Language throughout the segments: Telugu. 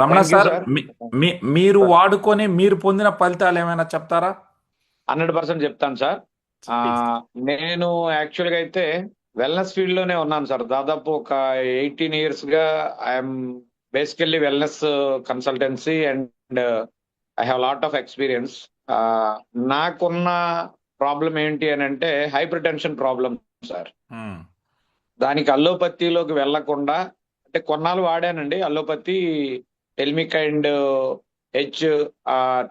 Ramana thank you sir, sir. మీరు వాడుకొని మీరు పొందిన ఫలితాలు ఏమైనా చెప్తారా? 100% చెప్తాను సార్. ఆ, ప్లీజ్. నేను యాక్చువల్గా అయితే వెల్నెస్ ఫీల్డ్ లోనే ఉన్నాను సార్. దాదాపు ఒక 18 years గా I'm basically wellness consultancy and I have lot of experience. నాకున్న ప్రాబ్లం ఏంటి అని అంటే హైపర్ టెన్షన్ ప్రాబ్లం సార్. మ్మ్. దానికి అల్లోపతిలోకి వెళ్లకుండా అంటే కొన్నాళ్ళు వాడానండి అల్లోపతి. టెల్మికైండ్ హెచ్,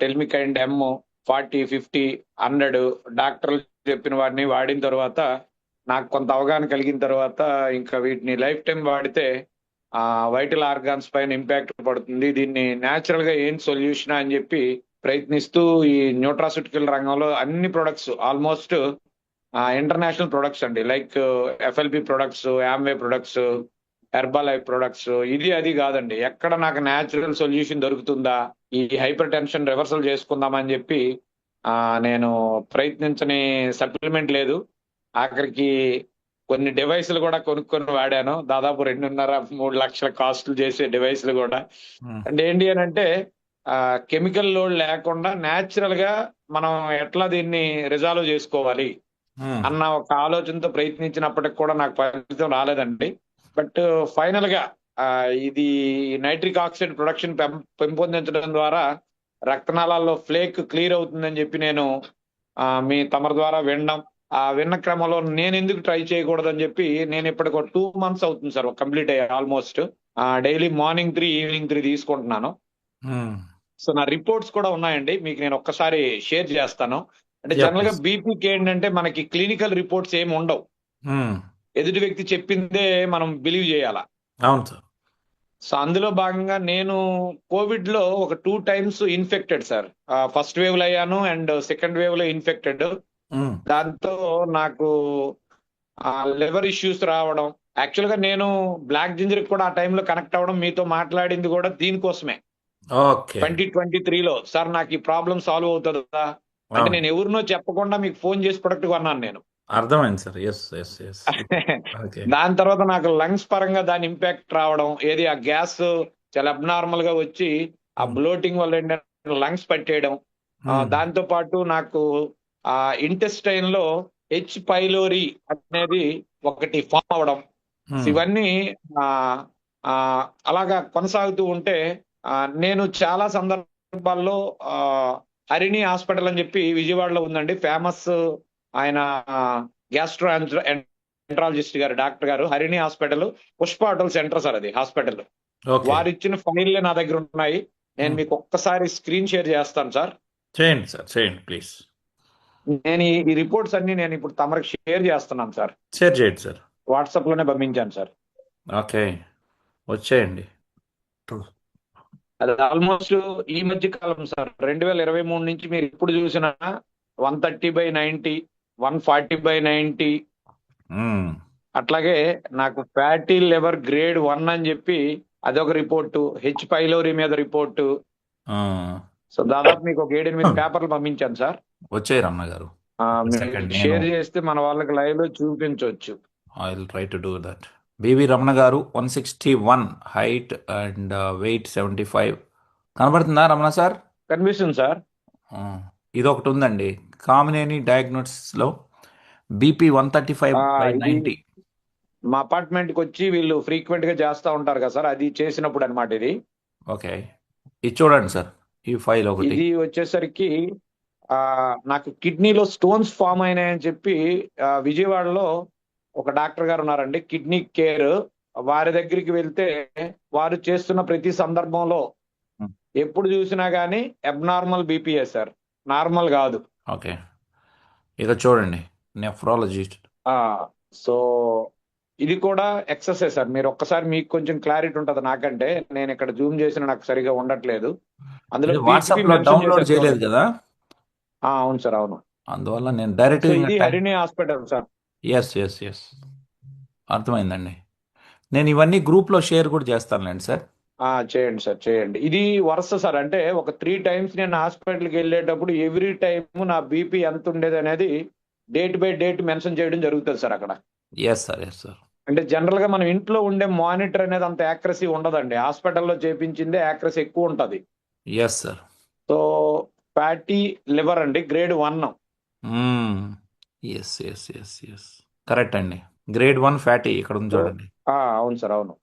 టెల్మికైండ్ ఎమ్, 40, 50, 100 డాక్టర్లు చెప్పిన వాటిని వాడిన తర్వాత నాకు కొంత అవగాహన కలిగిన తర్వాత ఇంకా వీటిని లైఫ్ టైం వాడితే వైటల్ ఆర్గాన్స్ పైన ఇంపాక్ట్ పడుతుంది, దీన్ని న్యాచురల్ గా ఏం సొల్యూషన్ అని చెప్పి ప్రయత్నిస్తూ ఈ న్యూట్రాసిటికల్ రంగంలో అన్ని ప్రొడక్ట్స్ ఆల్మోస్ట్ ఇంటర్నేషనల్ ప్రొడక్ట్స్ అండి, like FLP products, Amway products, herbal life products, ఇది అది కాదండి, ఎక్కడ నాకు న్యాచురల్ సొల్యూషన్ దొరుకుతుందా ఈ హైపర్ టెన్షన్ రివర్సల్ చేసుకుందామని చెప్పి నేను ప్రయత్నించని సప్లిమెంట్ లేదు. ఆఖరికి కొన్ని డివైసులు కూడా కొనుక్కొని వాడాను, దాదాపు 2.5-3 లక్షల కాస్ట్లు చేసే డివైసులు కూడా. మ్మ్. అంటే ఏంటి అని అంటే కెమికల్ లోడ్ లేకుండా న్యాచురల్ గా మనం ఎట్లా దీన్ని రిజాల్వ్ చేసుకోవాలి మ్మ్. అన్న ఒక ఆలోచనతో ప్రయత్నించినప్పటికి కూడా నాకు ఫలితం రాలేదండి. బట్ ఫైనల్ గా ఆ, ఇది నైట్రిక్ ఆక్సైడ్ ప్రొడక్షన్ పెంపొందించడం ద్వారా రక్తనాళాల్లో ఫ్లేక్ క్లియర్ అవుతుందని చెప్పి నేను మీ తమరి ద్వారా వినడం, ఆ విన్న క్రమంలో నేను ఎందుకు ట్రై చేయకూడదని చెప్పి నేను ఇప్పటికి ఒక 2 months అవుతుంది సార్ కంప్లీట్ అయ్యి ఆల్మోస్ట్. డైలీ మార్నింగ్ 3, ఈవినింగ్ 3 తీసుకుంటున్నాను. మ్మ్. సో నా రిపోర్ట్స్ కూడా ఉన్నాయండి, మీకు నేను ఒక్కసారి షేర్ చేస్తాను. అంటే యా, జనరల్ గా ప్లీజ్. బీపీకి ఏంటంటే మనకి క్లినికల్ రిపోర్ట్స్ ఏమి ఉండవు, మ్మ్. ఎదుటి వ్యక్తి చెప్పిందే మనం బిలీవ్ చేయాలా. అవును సార్. సో అందులో భాగంగా నేను కోవిడ్ లో ఒక 2 times infected sir. First wave లో అయ్యాను అండ్ సెకండ్ వేవ్ లో ఇన్ఫెక్టెడ్. మ్మ్. దాంతో నాకు లివర్ ఇష్యూస్ రావడం. యాక్చువల్ గా నేను బ్లాక్ జింజర్ కూడా ఆ టైంలో కనెక్ట్ అవ్వడం, మీతో మాట్లాడింది కూడా దీనికోసమే. ఓకే. 2023లో సార్ నాకు ఈ ప్రాబ్లం సాల్వ్ అవుతుందా అంటే అవును, నేను ఎవరినో చెప్పకుండా మీకు ఫోన్ చేసి ప్రొడక్ట్ కొన్నాను నేను. అర్థమైంది sir. Yes, yes, yes. Okay. దాని తర్వాత నాకు లంగ్స్ పరంగా దాని ఇంపాక్ట్ రావడం, ఏది ఆ గ్యాస్ చాలా అబ్నార్మల్ గా వచ్చి ఆ మ్మ్. బ్లోటింగ్ వల్ల ఏంటంటే లంగ్స్ పట్టేయడం. మ్మ్. దాంతో పాటు నాకు ఆ ఇంటెస్టైన్ లో హెచ్ పైలోరీ అనేది ఒకటి ఫామ్ అవడం. సో మ్మ్. ఇవన్నీ ఆ ఆ అలాగా కొనసాగుతూ ఉంటే ఆ నేను చాలా సందర్భాల్లో ఆ హరిణి హాస్పిటల్ అని చెప్పి విజయవాడలో ఉందండి, ఫేమస్. ఆయన గ్యాస్ట్రో ఎంట్రాలజిస్ట్ గారు, డాక్టర్ గారు, Harini hospital, Pushpa hotel centre sir అది హాస్పిటల్. ఓకే. వారు ఇచ్చిన ఫైళ్ళే నా దగ్గర ఉన్నాయి. నేను మ్మ్. మీకు ఒక్కసారి స్క్రీన్ షేర్ చేస్తాను సార్. చేయండి సార్, చేయండి ప్లీజ్. నేను ఈ రిపోర్ట్స్ అన్ని నేను ఇప్పుడు తమరికి షేర్ చేస్తున్నాను సార్. షేర్ చేయండి సార్. వాట్సాప్ లోనే పంపించాను సార్. ఓకే. వచ్చేయండి. అది ఆల్మోస్ట్ ఈ మధ్య కాలం సార్, 2023 నుంచి మీరు ఇప్పుడు చూసిన 130/90, 140/90. మ్మ్. అట్లాగే నాకు ఫ్యాటీ లివర్ గ్రేడ్ 1 అని చెప్పి అదొక రిపోర్టు, హెచ్ పైలోరీ మీద రిపోర్టు. ఆ. సో దాదాపు మీకు ఒక 7-8 పేపర్లు పంపించాను సార్. వచ్చాయి రమణ గారు. ఒక మీరు సెకండ్, నేను షేర్ చేస్తే మన వాళ్ళకి లైవ్ లో చూపించవచ్చు. I will try to do that. BV Ramana గారు, 161 హైట్ అండ్ వెయిట్ 75. కనబడుతుందా రమణ సార్? కనిపిస్తుంది సార్. ఇది ఒకటి ఉందండి, కామినేని డయాగ్నోస్టిక్స్లో BP one thirty five by ఇది నైంటీ మా అపార్ట్మెంట్ కి వచ్చి వీళ్ళు ఫ్రీక్వెంట్ గా చేస్తా ఉంటారు కదా సార్, అది చేసినప్పుడు అనమాట ఇది. ఓకే. ఇది చూడండి సార్, ఈ ఫైల్ ఒకటి. ఇది వచ్చేసరికి ఆ నాకు కిడ్నీలో స్టోన్స్ ఫామ్ అయినాయని చెప్పి విజయవాడలో ఒక డాక్టర్ గారు ఉన్నారండి, కిడ్నీ కేర్. వారి దగ్గరికి వెళ్తే వారు చేస్తున్న ప్రతి సందర్భంలో ఎప్పుడు చూసినా గానీ అబ్నార్మల్ బీపీఏ సార్, నార్మల్ కాదు. ఓకే. ఇక చూడండి, నెఫ్రాలజిస్ట్. ఆ సో ఇది కూడా ఎక్సర్సైజ్ సార్. మీరు ఒక్కసారి, మీకు కొంచెం క్లారిటీ ఉంటుంది నాకంటే, నేను ఇక్కడ జూమ్ చేసిన నాకు సరిగా ఉండట్లేదు. అందులో ఇది బీపీ వాట్సాప్లో మెన్షన్ డౌన్లోడ్ చేశారు చేయలేదు చూడండి. కదా, అవును సార్, అవును. అందువల్ల నేను సో డైరెక్ట్గా ఇంకా ఇది time. Harini hospital sir. Yes, yes, yes, అర్థమైందండి. నేను ఇవన్నీ గ్రూప్లో షేర్ కూడా చేస్తానులేండి సార్. చేయండి సార్, చేయండి. ఇది వరుస సార్, అంటే ఒక 3 times నేను హాస్పిటల్కి వెళ్ళేటప్పుడు ఎవ్రీ టైం నా బీపీ ఎంత ఉండేది అనేది డేట్ బై డేట్ మెన్షన్ చేయడం జరుగుతుంది సార్ అక్కడ. Yes sir, yes sir. అంటే జనరల్ గా మనం ఇంట్లో ఉండే మానిటర్ అనేది అంత యాక్యురసీ ఉండదండి. హాస్పిటల్లో చేపించిందే యాక్యురసీ ఎక్కువ ఉంటది. Yes sir. So fatty liver అండి, grade 1. Yes yes yes yes correct అండి. గ్రేడ్ 1 ఫ్యాటీ ఇక్కడ ఉంది సో చూడండి. అవును సార్, అవును.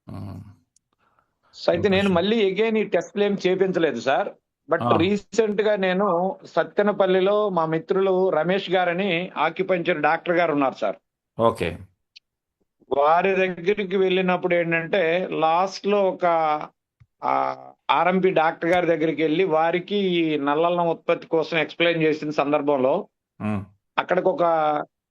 మ్మ్. సో అయితే నేను సంతోషం. మళ్ళీ ఎగైన్ ఈ టెస్ట్లు ఏం చేపించలేదు సార్. బట్ ఆ, రీసెంట్ గా నేను సత్తెనపల్లిలో మా మిత్రులు రమేష్ గారని ఆక్యుపంచర్ డాక్టర్ గారు ఉన్నారు సార్. ఓకే. వారి దగ్గరికి వెళ్ళినప్పుడు ఏంటంటే లాస్ట్ లో ఒక ఆర్ఎంపి డాక్టర్ గారి దగ్గరికి వెళ్ళి వారికి ఈ నల్లలం ఉత్పత్తి కోసం ఎక్స్ప్లెయిన్ చేసిన సందర్భంలో మ్మ్. అక్కడికి ఒక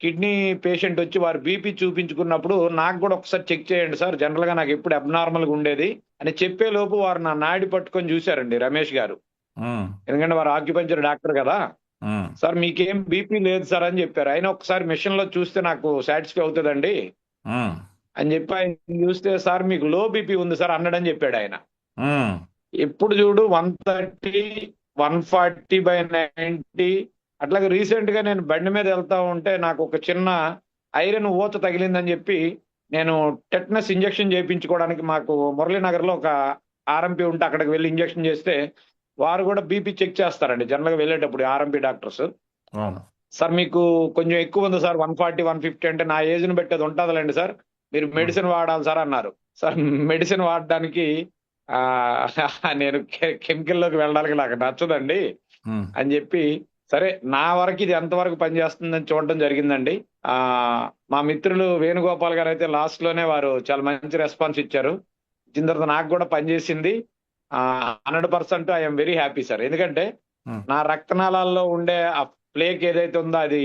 కిడ్నీ పేషెంట్ వచ్చి వారు బీపీ చూపించుకున్నప్పుడు నాకు కూడా ఒకసారి చెక్ చేయండి సార్, జనరల్ గా నాకు ఎప్పుడు అబ్నార్మల్ గా ఉండేది అని చెప్పే లోపు వారు నా నాడి పట్టుకొని చూశారండి రమేష్ గారు. మ్మ్. ఎందుకంటే వారు ఆక్యుపంచర్ డాక్టర్ కదా. మ్మ్. సార్ మీకేం బీపీ లేదు సార్ అని చెప్పారు. అయినా ఒకసారి మిషన్ లో చూస్తే నాకు సాటిస్ఫై అవుతుందండి మ్మ్. అని చెప్పి ఆయన చూస్తే సార్ మీకు లో బీపీ ఉంది సార్ అన్నాడని చెప్పాడు ఆయన. మ్మ్. ఎప్పుడు చూడు 130, 140/90. అట్లాగే రీసెంట్ గా నేను బండి మీద వెళ్తా ఉంటే నాకు ఒక చిన్న ఐరన్ ఊత తగిలిందని చెప్పి నేను టెట్నస్ ఇంజెక్షన్ చేయించుకోవడానికి మాకు మురళీనగర్ లో ఒక ఆర్ఎంపీ ఉంటే అక్కడికి వెళ్ళి ఇంజెక్షన్ చేస్తే వారు కూడా బీపీ చెక్ చేస్తారండి జనరల్ గా వెళ్ళేటప్పుడు ఆర్ఎంపీ డాక్టర్స్. అవును. సార్ మీకు కొంచెం ఎక్కువ ఉంది సార్ 140, 150 అంటే నా ఏజ్ ని బట్టి అది ఉంటుందిలేండి సార్, మీరు మ్మ్. మెడిసిన్ వాడాలి సార్ అన్నారు. సార్ మెడిసిన్ వాడడానికి ఆ నేను కెమికల్ లోకి వెళ్ళడానికి నాకు నచ్చదండి మ్మ్. అని చెప్పి సరే నా వరకు ఇది ఎంతవరకు పనిచేస్తుందని చూడడం జరిగిందండి. ఆ మా మిత్రులు వేణుగోపాల్ గారు అయితే లాస్ట్ లోనే వారు చాలా మంచి రెస్పాన్స్ ఇచ్చారు. ఇచ్చిన తర్వాత నాకు కూడా పనిచేసింది. 100% ఐఎమ్ వెరీ హ్యాపీ సార్. ఎందుకంటే మ్మ్. నా రక్తనాళాల్లో ఉండే ఆ ప్లేక్ ఏదైతే ఉందో అది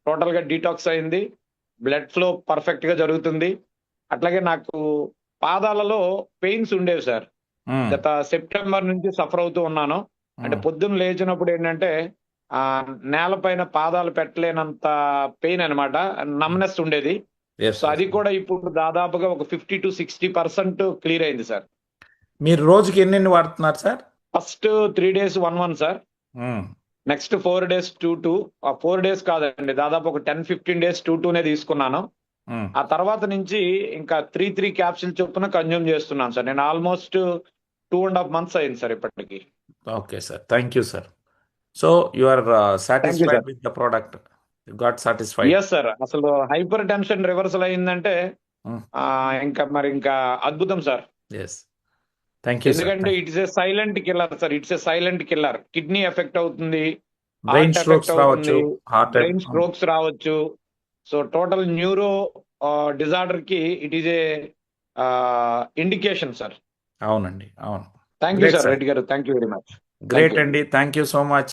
టోటల్ గా డీటాక్స్ అయింది. బ్లడ్ ఫ్లో పర్ఫెక్ట్ గా జరుగుతుంది. అట్లాగే నాకు పాదాలలో పెయిన్స్ ఉండేవి సార్. మ్మ్. గత సెప్టెంబర్ నుంచి సఫర్ అవుతూ ఉన్నాను. అంటే మ్మ్. పొద్దున్న లేచినప్పుడు ఏంటంటే ఆ నేలపైన పాదాలు పెట్టలేనంత పెయిన్ అన్నమాట, నమ్నెస్ ఉండేది. ఎస్ సో అది ఎస్. కూడా ఇప్పుడు దాదాపుగా ఒక 50 to 60% క్లియర్ అయింది సార్. మీరు రోజుకి ఎన్ని వాడుతున్నారు sir? First 3 days 1 sir. Hmm. Next 4 days 2. ఆ 4 days కాదండి, దాదాపు ఒక 10-15 days 2 తీసుకున్నాను. మ్మ్. ఆ తర్వాత నుంచి ఇంకా 3 క్యాప్సిల్ చొప్పున కన్జ్యూమ్ చేస్తున్నాను సార్. నేను ఆల్మోస్ట్ 2.5 months అయింది సార్ ఇప్పటికి. Okay sir. Thank you sir. So you are thank you satisfied sir. With the product. You got satisfied. Yes sir, అసలు హైపర్ టెన్షన్ రివర్సల్ అయిందంటే ఇంకా అద్భుతం sir. Yes. Thank you sir. ఎందుకంటే it's a silent killer sir, it's a silent killer. Kidney effect అవుతుంది, బ్రెయిన్ హార్ట్ స్ట్రోక్స్ ఎఫెక్ట్ రావచ్చు, అవుతుంది, హార్ట్ బ్రెయిన్ స్ట్రోక్స్ రావచ్చు. సో టోటల్ న్యూరో డిజార్డర్ కి it is a indication sir. అవునండి, అవును. Thank you great sir sir. Reddy గారు, thank you very much. Thank great you. అండి. Thank you so much.